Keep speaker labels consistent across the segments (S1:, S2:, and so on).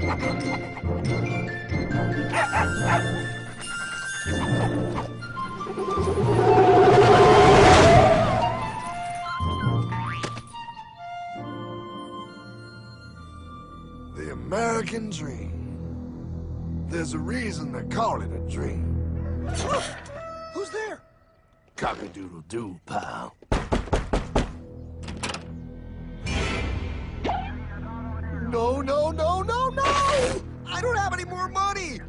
S1: The American dream. There's a reason they call it a dream.
S2: Who's there?
S1: Cock-a-doodle-doo, pal.
S2: No, no, no, no, no! I don't have any more money!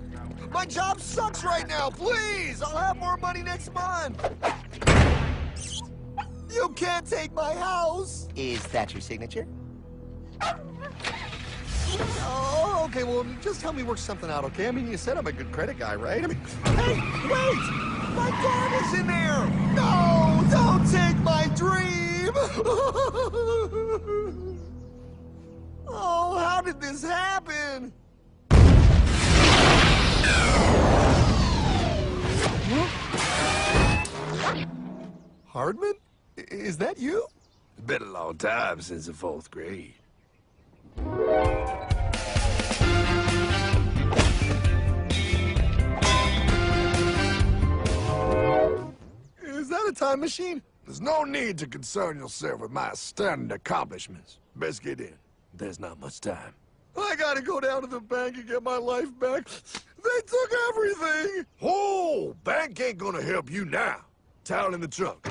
S2: My job sucks right now, please! I'll have more money next month! You can't take my house!
S3: Is that your signature?
S2: Oh, okay, well, just help me work something out, okay? I mean, you said I'm a good credit guy, right? I mean, hey, wait! My dad is in there! No, don't take my dream! Oh, how did this happen? Hardman? Is that you?
S1: It's been a long time since the 4th grade.
S2: Is that a time machine?
S1: There's no need to concern yourself with my stunning accomplishments. Best get in. There's not much time.
S2: I gotta go down to the bank and get my life back. They took everything!
S1: Oh, bank ain't gonna help you now. Towel in the trunk.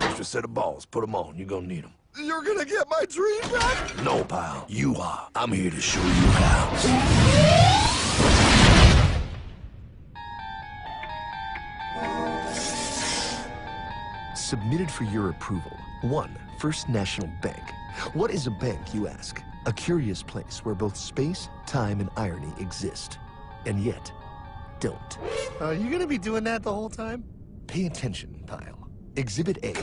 S1: Extra set of balls. Put them on. You're gonna need them.
S2: You're gonna get my dream back?
S1: No, pal. You are. I'm here to show you how.
S4: Submitted for your approval. 1. First National Bank. What is a bank, you ask? A curious place where both space, time, and irony exist. And yet, don't.
S2: Are you gonna be doing that the whole time?
S4: Pay attention, pile. Exhibit A.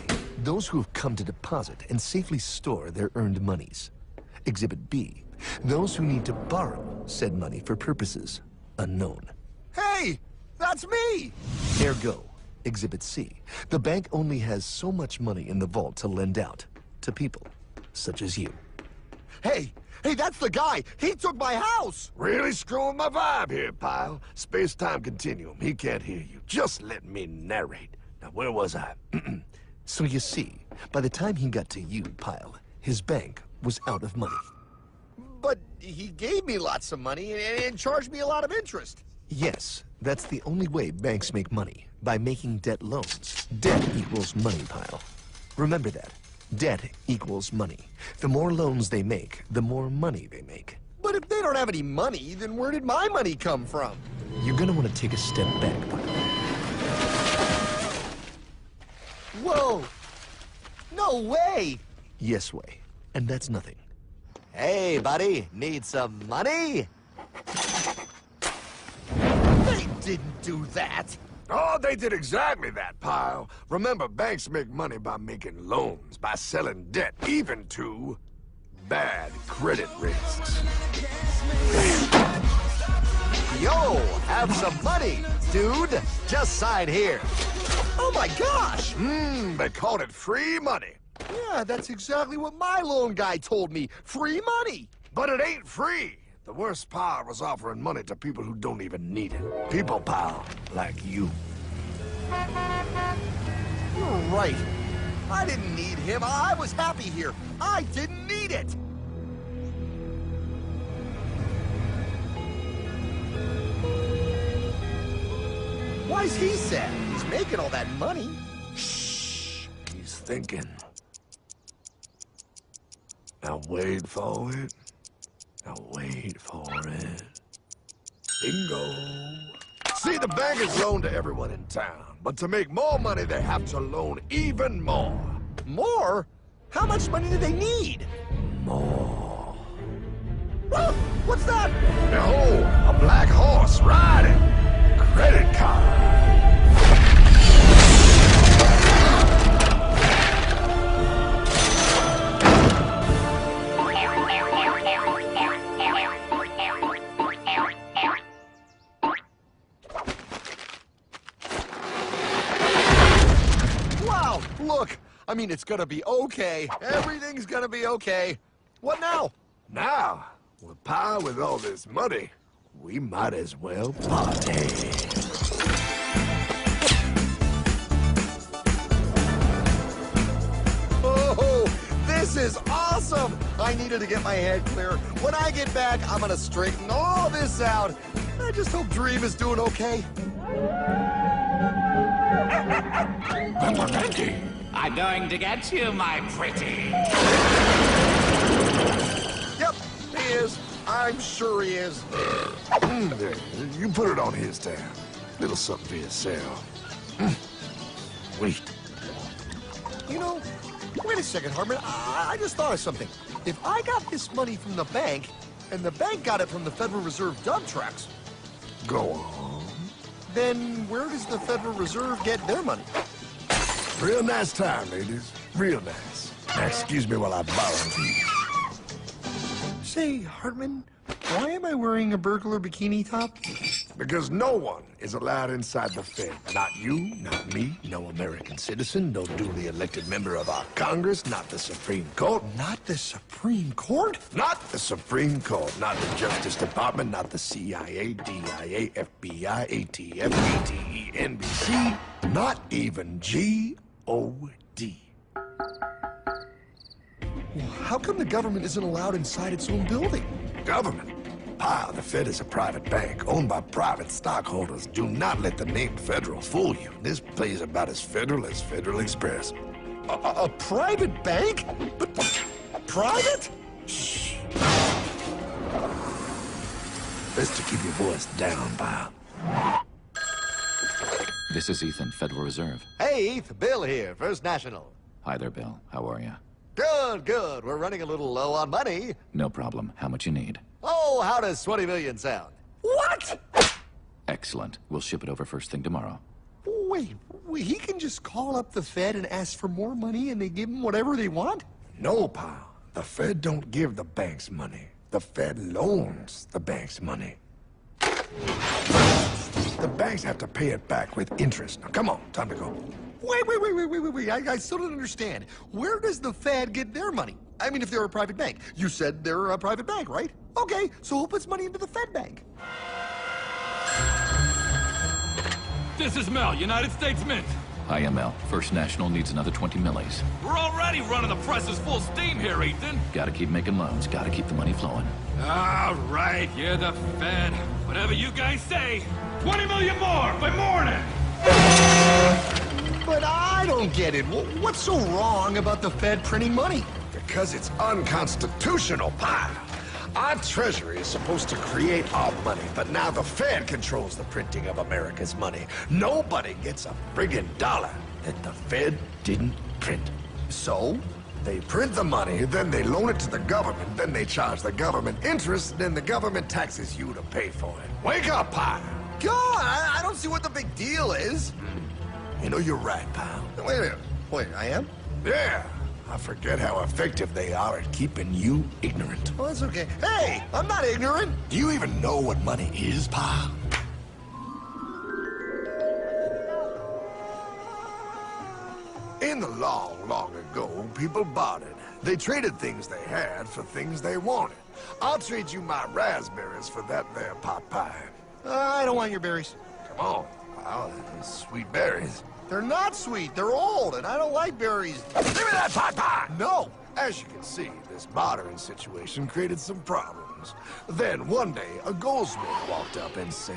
S4: Those who have come to deposit and safely store their earned monies. Exhibit B. Those who need to borrow said money for purposes unknown.
S2: Hey! That's me!
S4: Ergo, Exhibit C. The bank only has so much money in the vault to lend out to people such as you.
S2: Hey! Hey, that's the guy! He took my house!
S1: Really screwing my vibe here, pal. Space-time continuum. He can't hear you. Just let me narrate. Now, where was I?
S4: So you see, by the time he got to you, Pile, his bank was out of money.
S2: But he gave me lots of money and charged me a lot of interest.
S4: Yes, that's the only way banks make money, by making debt loans. Debt equals money, Pile. Remember that. Debt equals money. The more loans they make, the more money they make.
S2: But if they don't have any money, then where did my money come from?
S4: You're gonna want to take a step back, Pile.
S2: Whoa! No way!
S4: Yes way. And that's nothing.
S3: Hey, buddy, need some money?
S2: They didn't do that!
S1: Oh, they did exactly that, pal. Remember, banks make money by making loans, by selling debt, even to bad credit risks.
S3: Yo, have some money, dude. Just sign here.
S2: Oh my gosh!
S1: They called it free money.
S2: Yeah, that's exactly what my loan guy told me. Free money!
S1: But it ain't free. The worst part was offering money to people who don't even need it. People, pal, like you.
S2: You're right. I didn't need him. I was happy here. I didn't need it. Why's he sad? He's making all that money.
S1: Shh. He's thinking. Now wait for it. Now wait for it. Bingo. See, the bank is loaned to everyone in town, but to make more money, they have to loan even more.
S2: More? How much money do they need?
S1: More.
S2: Ah, what's that?
S1: Behold, a black horse riding. Credit card.
S2: Wow, look. I mean, it's gonna be okay. Everything's gonna be okay. What now?
S1: Now, Well, Pa, with all this money, we might as well party.
S2: Oh, this is awesome! I needed to get my head clear. When I get back, I'm gonna straighten all this out. I just hope Dream is doing okay.
S5: I'm going to get you, my pretty.
S2: Yep, he is. I'm sure he is.
S1: There, you put it on his tab. Little something for yourself. Wait.
S2: You know, wait a second, Hartman. I just thought of something. If I got this money from the bank, and the bank got it from the Federal Reserve dump trucks,
S1: Go on.
S2: then where does the Federal Reserve get their money?
S1: Real nice time, ladies. Real nice. Now, excuse me while I borrow these.
S2: Say, Hartman, why am I wearing a burglar bikini top?
S1: Because no one is allowed inside the Fed. Not you, not me, no American citizen, no duly elected member of our Congress, not the Supreme Court.
S2: Not the Supreme Court?
S1: Not the Supreme Court, not the Justice Department, not the CIA, DIA, FBI, ATF, ATE, NBC, not even G.O.D.
S2: How come the government isn't allowed inside its own building?
S1: Government? Pa, the Fed is a private bank owned by private stockholders. Do not let the name Federal fool you. This place is about as federal as Federal Express.
S2: A private bank? But private?
S1: Shh. Best to keep your voice down, Pa.
S6: This is Ethan, Federal Reserve.
S3: Hey, Eth, Bill here, First National.
S6: Hi there, Bill. How are you?
S3: Good, good. We're running a little low on money.
S6: No problem. How much you need?
S3: Oh, how does 20 million sound?
S2: What?
S6: Excellent. We'll ship it over first thing tomorrow.
S2: Wait, he can just call up the Fed and ask for more money and they give him whatever they want?
S1: No, Pa. The Fed don't give the banks money. The Fed loans the banks money. The banks have to pay it back with interest. Now, come on, time to go.
S2: Wait. I still don't understand. Where does the Fed get their money? I mean, if they're a private bank. You said they're a private bank, right? Okay, so who puts money into the Fed bank?
S7: This is Mel, United States Mint.
S6: Hi, ML. First National needs another 20 millis.
S7: We're already running the presses full steam here, Ethan.
S6: Gotta keep making loans. Gotta keep the money flowing.
S7: All right, you're the Fed. Whatever you guys say. 20 million more by morning.
S2: But I don't get it. What's so wrong about the Fed printing money?
S1: Because it's unconstitutional, Pa. Our Treasury is supposed to create our money, but now the Fed controls the printing of America's money. Nobody gets a friggin' dollar that the Fed didn't print.
S2: So?
S1: They print the money, then they loan it to the government, then they charge the government interest, then the government taxes you to pay for it. Wake up, Pa!
S2: God, I don't see what the big deal is.
S1: You know, you're right, pal.
S2: Wait a minute. Wait, I am?
S1: Yeah. I forget how effective they are at keeping you ignorant.
S2: Well, that's okay. Hey, I'm not ignorant.
S1: Do you even know what money is, Pa? In the long, long ago, people bartered. They traded things they had for things they wanted. I'll trade you my raspberries for that there pot pie.
S2: I don't want your berries.
S1: Come on, pal. Those sweet berries.
S2: They're not sweet. They're old, and I don't like berries.
S1: Give me that pot pie!
S2: No.
S1: As you can see, this bartering situation created some problems. Then one day, a goldsmith walked up and said,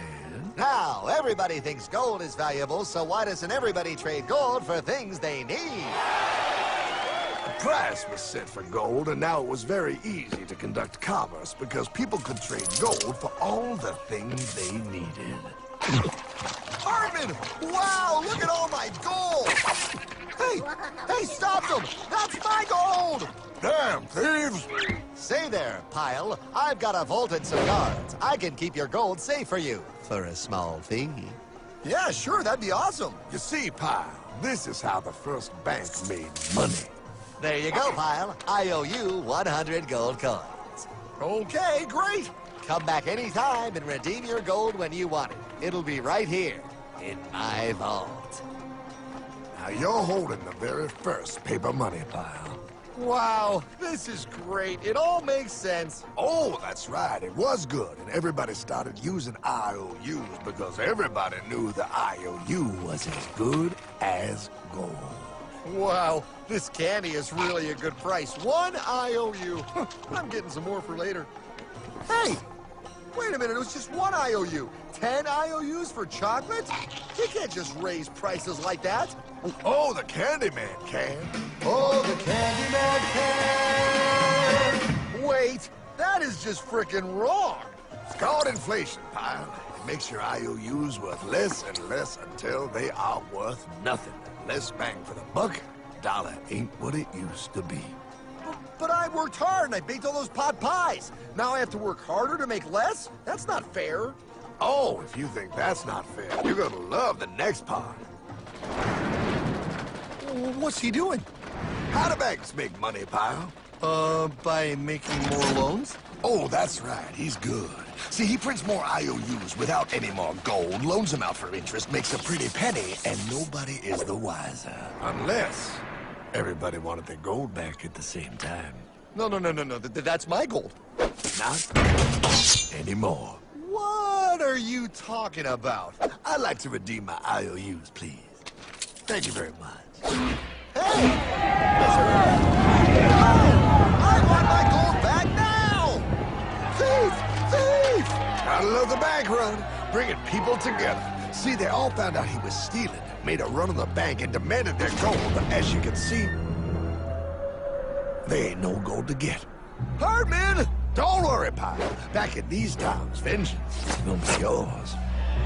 S3: Now, everybody thinks gold is valuable, so why doesn't everybody trade gold for things they need?
S1: a price was set for gold, and now it was very easy to conduct commerce because people could trade gold for all the things they needed.
S2: Hartman! Wow, look at all my gold! Hey, stop them! That's my gold!
S1: Damn thieves!
S3: Say there, Pile. I've got a vault and some guards. I can keep your gold safe for you for a small fee.
S2: Yeah, sure, that'd be awesome.
S1: You see, Pile, this is how the first bank made money.
S3: There you go, Pile. I owe you 100 gold coins.
S2: Okay, great.
S3: Come back anytime and redeem your gold when you want it. It'll be right here in my vault.
S1: Now you're holding the very first paper money, Pile.
S2: Wow, this is great. It all makes sense.
S1: Oh, that's right. It was good. And everybody started using IOUs because everybody knew the IOU was as good as gold.
S2: Wow, this candy is really a good price. 1 IOU. I'm getting some more for later. Hey, wait a minute. It was just 1 IOU. 10 IOUs for chocolate? You can't just raise prices like that.
S1: Oh, the Candyman can.
S2: Oh, the Candyman can! Wait, that is just frickin' wrong.
S1: It's called inflation, pal. It makes your IOUs worth less and less until they are worth nothing. Less bang for the buck. Dollar ain't what it used to be.
S2: But I worked hard and I baked all those pot pies. Now I have to work harder to make less? That's not fair.
S1: Oh, if you think that's not fair, you're gonna love the next part.
S2: What's he doing?
S1: How do banks make money, pal?
S2: By making more loans?
S1: Oh, that's right. He's good. See, he prints more IOUs without any more gold, loans them out for interest, makes a pretty penny, and nobody is the wiser. Unless everybody wanted their gold back at the same time.
S2: No. That's my gold.
S1: Not anymore.
S2: What are you talking about?
S1: I'd like to redeem my IOUs, please. Thank you very much.
S2: Hey! No! I want my gold back now! Thief! Thief!
S1: Gotta love the bank run, bringing people together. See, they all found out he was stealing, made a run on the bank, and demanded their gold. But as you can see, there ain't no gold to get. Hardman! Don't worry, pal. Back in these times, vengeance is gonna be yours.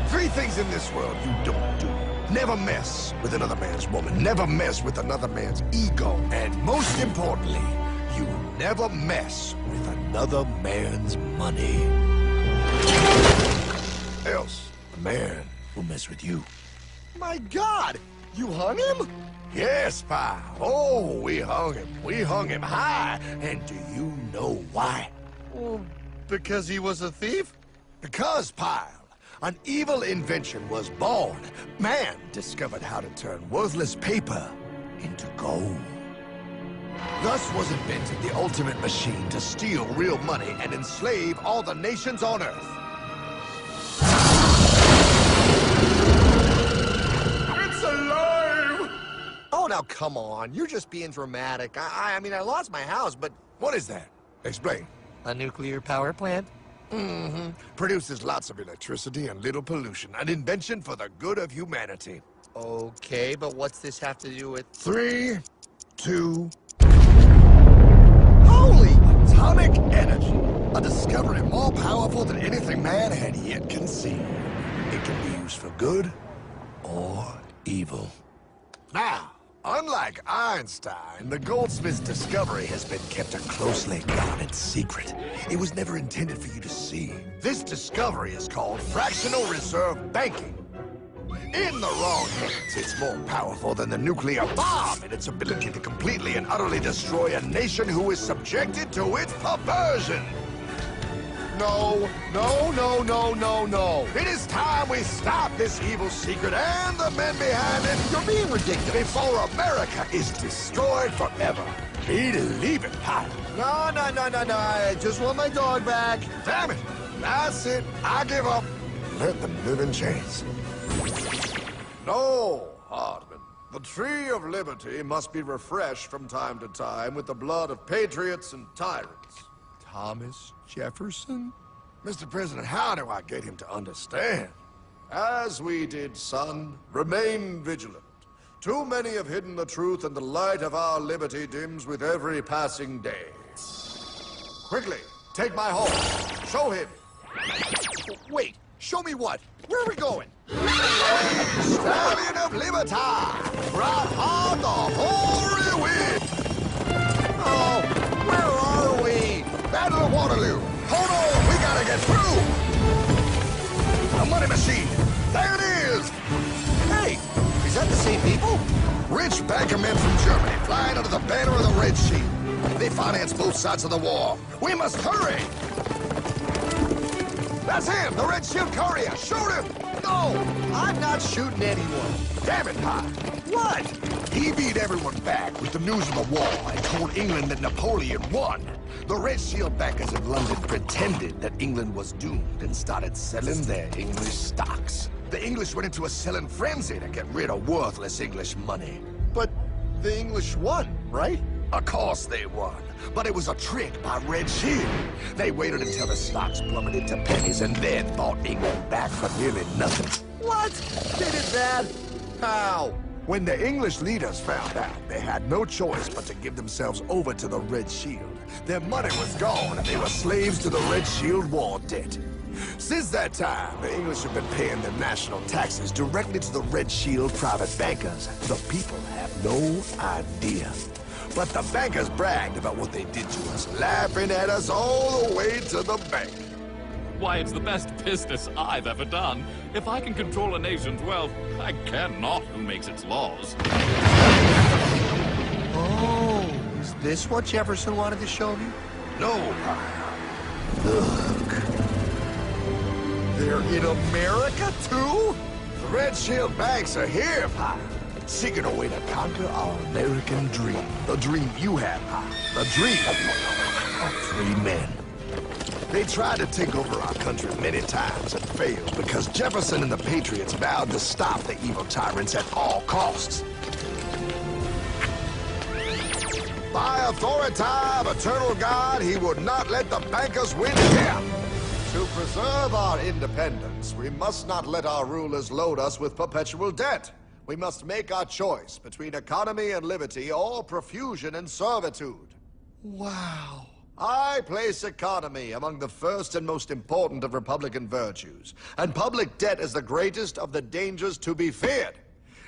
S1: 3 things in this world you don't do. Never mess with another man's woman. Never mess with another man's ego. And most importantly, you never mess with another man's money. Else, the man will mess with you.
S2: My God! You hung him?
S1: Yes, pal. Oh, we hung him. We hung him high. And do you know why?
S2: Well, because he was a thief?
S1: Because, pal, an evil invention was born. Man discovered how to turn worthless paper into gold. Thus was invented the ultimate machine to steal real money and enslave all the nations on Earth. It's alive!
S2: Oh, now come on. You're just being dramatic. I mean, I lost my house, but...
S1: What is that? Explain.
S2: A nuclear power plant?
S1: Mm-hmm. Produces lots of electricity and little pollution. An invention for the good of humanity.
S2: Okay, but what's this have to do with...
S1: 3, 2...
S2: Holy!
S1: Atomic energy. A discovery more powerful than anything man had yet conceived. It can be used for good or evil. Now, unlike Einstein, the goldsmith's discovery has been kept a closely guarded secret. It was never intended for you to see. This discovery is called fractional reserve banking. In the wrong hands, it's more powerful than the nuclear bomb in its ability to completely and utterly destroy a nation who is subjected to its perversion.
S2: No.
S1: It is time we stop this evil secret and the men behind it.
S2: You're being ridiculous.
S1: Before America is destroyed forever. Believe it, pal.
S2: No. I just want my dog back.
S1: Damn it. That's it. I give up. Let them live in chains. No, Hardman. The tree of liberty must be refreshed from time to time with the blood of patriots and tyrants.
S2: Thomas Jefferson?
S1: Mr. President, how do I get him to understand? As we did, son, remain vigilant. Too many have hidden the truth, and the light of our liberty dims with every passing day. Quickly, take my horse. Show him.
S2: Wait, show me what? Where are we going?
S1: Stallion of Liberty! Brought on the hoary wind!
S2: Oh, where are we?
S1: Battle of Waterloo! Hold on, we gotta get through! A money machine! There it is!
S2: Hey, is that the same people?
S1: Rich banker men from Germany flying under the banner of the Red Sheet. They finance both sides of the war. We must hurry! That's him, the Red Shield courier! Shoot him!
S2: No, I'm not shooting anyone.
S1: Damn it, Pie!
S2: What?
S1: He beat everyone back with the news of the war and told England that Napoleon won. The Red Shield bankers in London pretended that England was doomed and started selling their English stocks. The English went into a selling frenzy to get rid of worthless English money.
S2: But the English won, right?
S1: Of course they won, but it was a trick by Red Shield. They waited until the stocks plummeted to pennies and then bought England back for nearly nothing.
S2: What? They did that? How?
S1: When the English leaders found out, they had no choice but to give themselves over to the Red Shield. Their money was gone, and they were slaves to the Red Shield war debt. Since that time, the English have been paying their national taxes directly to the Red Shield private bankers. The people have no idea. But the bankers bragged about what they did to us, laughing at us all the way to the bank.
S7: Why, it's the best business I've ever done. If I can control a nation's wealth, I care not who makes its laws.
S2: Oh, is this what Jefferson wanted to show me?
S1: No, look.
S2: They're in America, too?
S1: The Red Shield banks are here, Pop. Seeking a way to conquer our American dream. The dream you have, Pop. The dream of free men. They tried to take over our country many times and failed because Jefferson and the Patriots vowed to stop the evil tyrants at all costs. By authority of eternal God, he would not let the bankers win again.
S2: To preserve our independence, we must not let our rulers load us with perpetual debt. We must make our choice between economy and liberty or profusion and servitude. Wow. I place economy among the first and most important of Republican virtues, and public debt is the greatest of the dangers to be feared.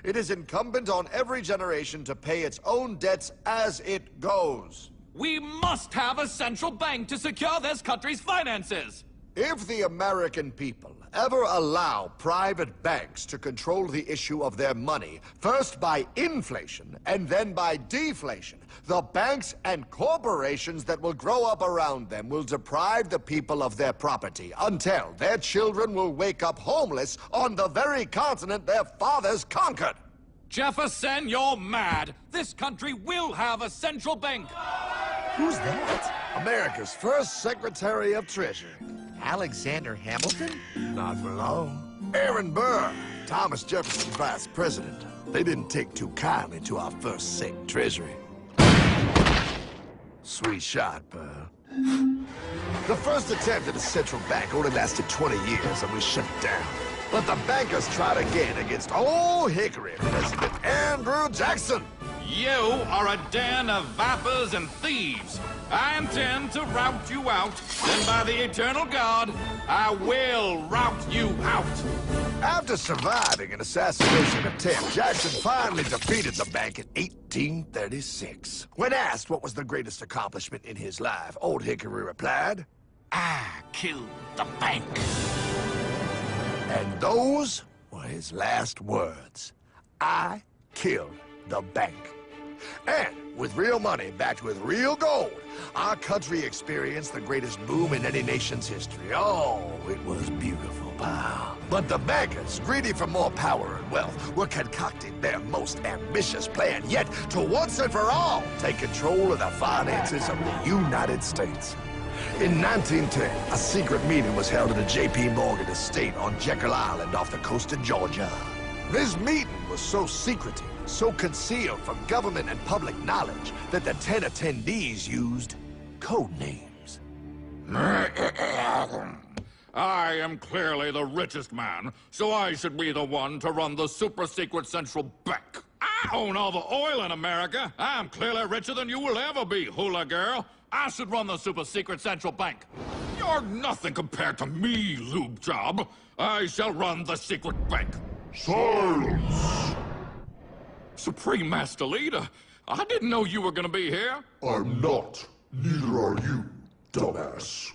S2: It is incumbent on every generation to pay its own debts as it goes.
S7: We must have a central bank to secure this country's finances.
S2: If the American people ever allow private banks to control the issue of their money, first by inflation and then by deflation, the banks and corporations that will grow up around them will deprive the people of their property until their children will wake up homeless on the very continent their fathers conquered.
S7: Jefferson, you're mad. This country will have a central bank.
S2: Who's that?
S1: America's first Secretary of Treasury.
S2: Alexander Hamilton?
S1: Not for long. Aaron Burr, Thomas Jefferson's vice president. They didn't take too kindly to our first Sec Treasury. Sweet shot, Burr. The first attempt at a central bank only lasted 20 years and we shut it down. But the bankers tried again against Old Hickory President Andrew Jackson.
S7: You are a den of vipers and thieves. I intend to rout you out, and by the eternal God, I will rout you out.
S1: After surviving an assassination attempt, Jackson finally defeated the bank in 1836. When asked what was the greatest accomplishment in his life, Old Hickory replied,
S5: I killed the bank.
S1: and those were his last words. I killed the bank. And with real money backed with real gold, our country experienced the greatest boom in any nation's history. Oh, it was beautiful, pal. But the bankers, greedy for more power and wealth, were concocting their most ambitious plan yet to once and for all take control of the finances of the United States. In 1910, a secret meeting was held at a J.P. Morgan estate on Jekyll Island off the coast of Georgia. This meeting was so secretive, so concealed from government and public knowledge that the 10 attendees used code names.
S7: I am clearly the richest man, so I should be the one to run the super-secret central bank. I own all the oil in America. I'm clearly richer than you will ever be, hula girl. I should run the super-secret central bank. You're nothing compared to me, lube job. I shall run the secret bank.
S8: Silence!
S7: Supreme Master Leader, I didn't know you were gonna be here.
S8: I'm not. Neither are you, dumbass.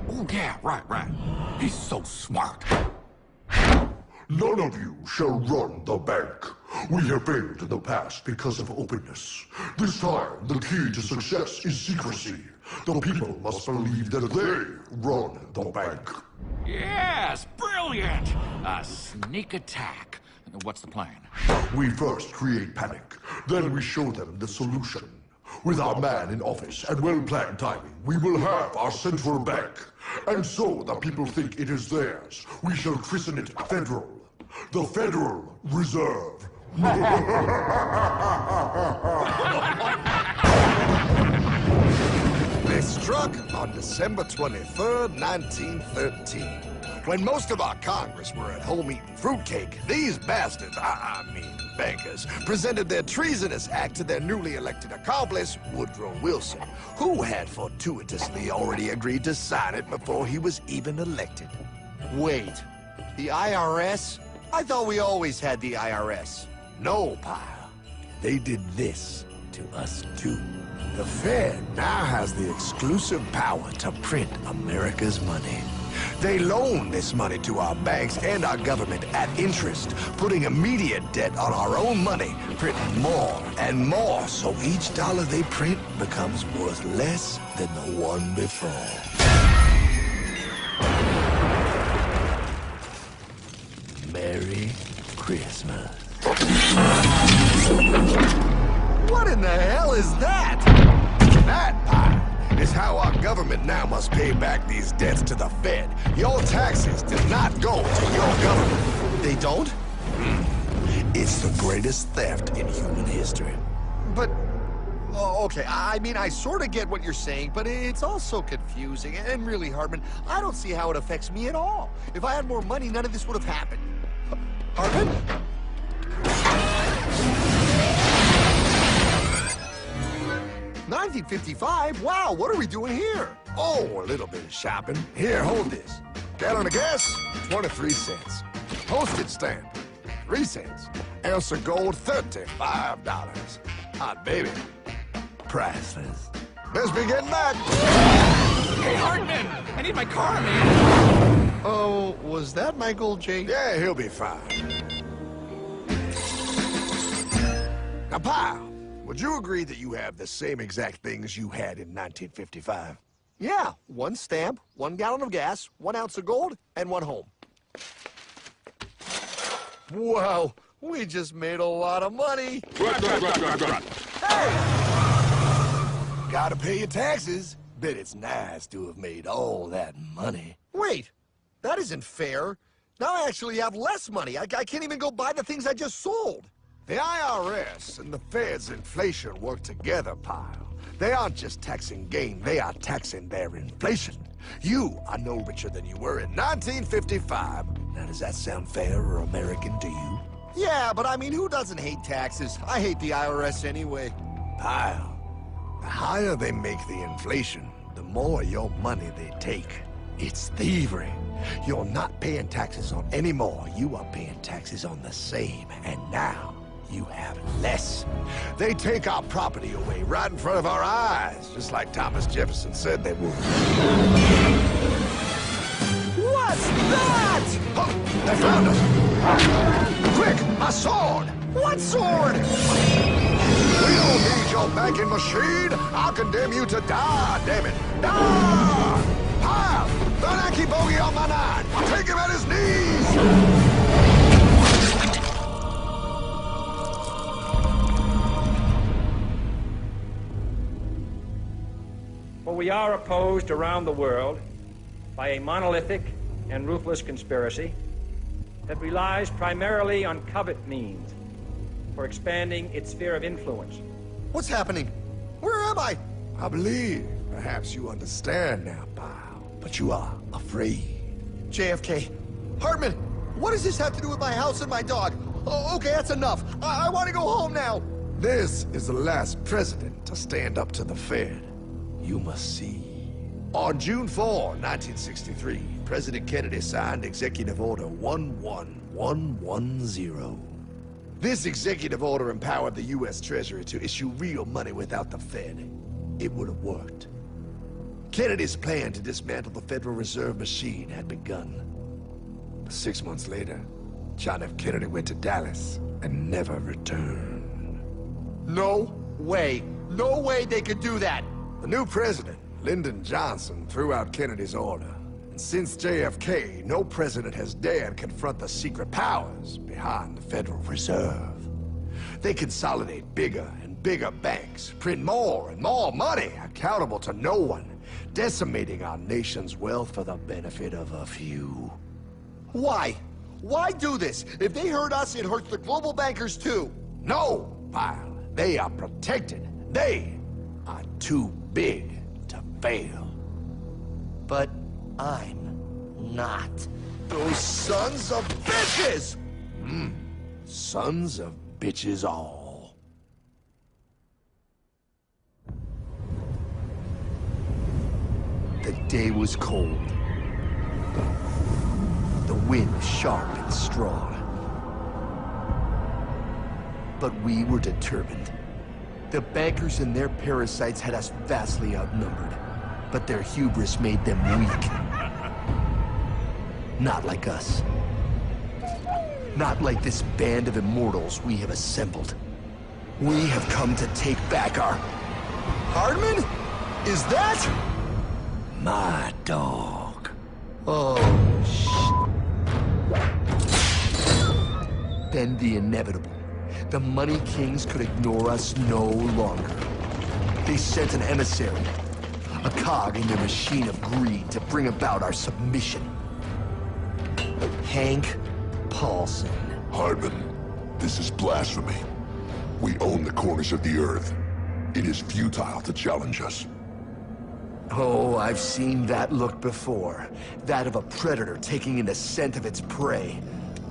S7: Oh, yeah, right. He's so smart.
S8: None of you shall run the bank. We have failed in the past because of openness. This time, the key to success is secrecy. The people must believe that they run the bank.
S5: Yes, brilliant! A sneak attack.
S7: What's the plan?
S8: We first create panic, then we show them the solution. With our man in office and well-planned timing, we will have our central bank. And so the people think it is theirs. We shall christen it Federal. The Federal Reserve.
S1: They struck on December 23rd, 1913. When most of our Congress were at home eating fruitcake, these bastards, I mean bankers, presented their treasonous act to their newly elected accomplice, Woodrow Wilson, who had fortuitously already agreed to sign it before he was even elected.
S2: Wait, the IRS? I thought we always had the IRS.
S1: No, pal. They did this to us too. The Fed now has the exclusive power to print America's money. They loan this money to our banks and our government at interest, putting immediate debt on our own money, printing more and more, so each dollar they print becomes worth less than the one before. Merry Christmas.
S2: What in the hell is that?
S1: That, pal, is how our government now must pay back these debts to the Fed. Your taxes do not go to your government.
S2: They don't?
S1: It's the greatest theft in human history.
S2: But, oh, okay, I mean, I sort of get what you're saying, but it's also confusing. And really, Hartman, I don't see how it affects me at all. If I had more money, none of this would have happened. Hartman? 1955? Wow, what are we doing here?
S1: Oh, a little bit of shopping. Here, hold this. Gallon of gas, 23 cents. Postage stamp, 3 cents. Ounce of gold, $35. Hot baby, priceless. Best be getting back.
S5: Hey, Hartman! I need my car, man!
S2: Oh, was that Michael J?
S1: Yeah, he'll be fine. Now, pal, would you agree that you have the same exact things you had in 1955?
S2: Yeah, 1 stamp, 1 gallon of gas, 1 ounce of gold, and 1 home. Wow, we just made a lot of money. Hey!
S1: Gotta pay your taxes. Bet it's nice to have made all that money.
S2: Wait, that isn't fair. Now I actually have less money. I can't even go buy the things I just sold.
S1: The IRS and the Fed's inflation work together, pal. They aren't just taxing gain, they are taxing their inflation. You are no richer than you were in 1955. Now, does that sound fair or American to you?
S2: Yeah, but I mean, who doesn't hate taxes? I hate the IRS anyway.
S1: Pal, the higher they make the inflation, the more your money they take. It's thievery. You're not paying taxes on any more. You are paying taxes on the same. And now, you have less. They take our property away right in front of our eyes, just like Thomas Jefferson said they would.
S2: What's that?
S1: Oh, they found us! Quick, a sword!
S2: What sword?
S1: We don't need your banking machine! I'll condemn you to die, damn it! Die! Pile! The Yankee bogey on my 9! Take him at his knees!
S9: For we are opposed around the world by a monolithic and ruthless conspiracy that relies primarily on covert means for expanding its sphere of influence.
S2: What's happening? Where am I?
S1: I believe perhaps you understand now, pal, but you are afraid.
S2: JFK. Hartman, what does this have to do with my house and my dog? Oh, okay, that's enough. I want to go home now.
S1: This is the last president to stand up to the Fed. You must see. On June 4, 1963, President Kennedy signed Executive Order 11110. This executive order empowered the U.S. Treasury to issue real money without the Fed. It would have worked. Kennedy's plan to dismantle the Federal Reserve machine had begun. But 6 months later, John F. Kennedy went to Dallas and never returned.
S2: No way. No way they could do that.
S1: The new president, Lyndon Johnson, threw out Kennedy's order, And since JFK, no president has dared confront the secret powers behind the Federal Reserve. They consolidate bigger and bigger banks, print more and more money, accountable to no one, decimating our nation's wealth for the benefit of a few.
S2: Why? Why do this? If they hurt us, it hurts the global bankers too.
S1: No, pal. They are protected. They are too big to fail.
S2: But I'm not. Those sons of bitches!
S1: Sons of bitches all.
S4: The day was cold. The wind sharp and strong. But we were determined. The bankers and their parasites had us vastly outnumbered, but their hubris made them weak. Not like us. Not like this band of immortals we have assembled. We have come to take back our...
S2: Hardman? Is that?
S1: My dog.
S4: Oh, Then the inevitable. The Money Kings could ignore us no longer. They sent an emissary, a cog in their machine of greed to bring about our submission. Hank Paulson.
S8: Hardman, this is blasphemy. We own the corners of the earth. It is futile to challenge us.
S4: Oh, I've seen that look before. That of a predator taking in the scent of its prey.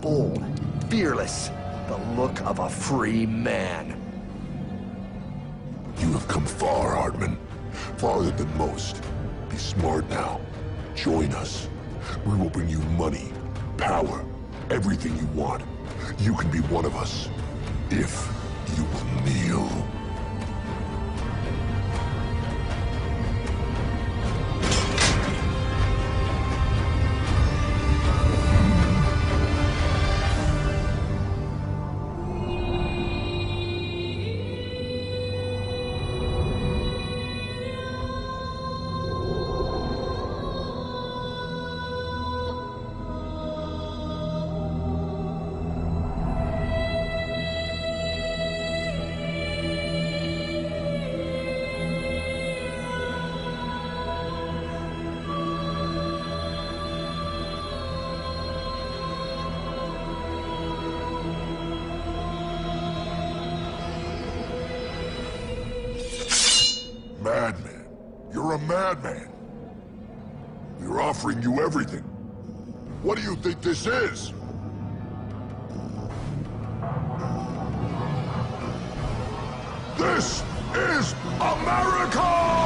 S4: Bold, fearless, the look of a free man.
S8: You have come far, Hardman. Farther than most. Be smart now. Join us. We will bring you money, power, everything you want. You can be one of us, if you will kneel. Madman. You're a madman. We're offering you everything. What do you think this is? This is America!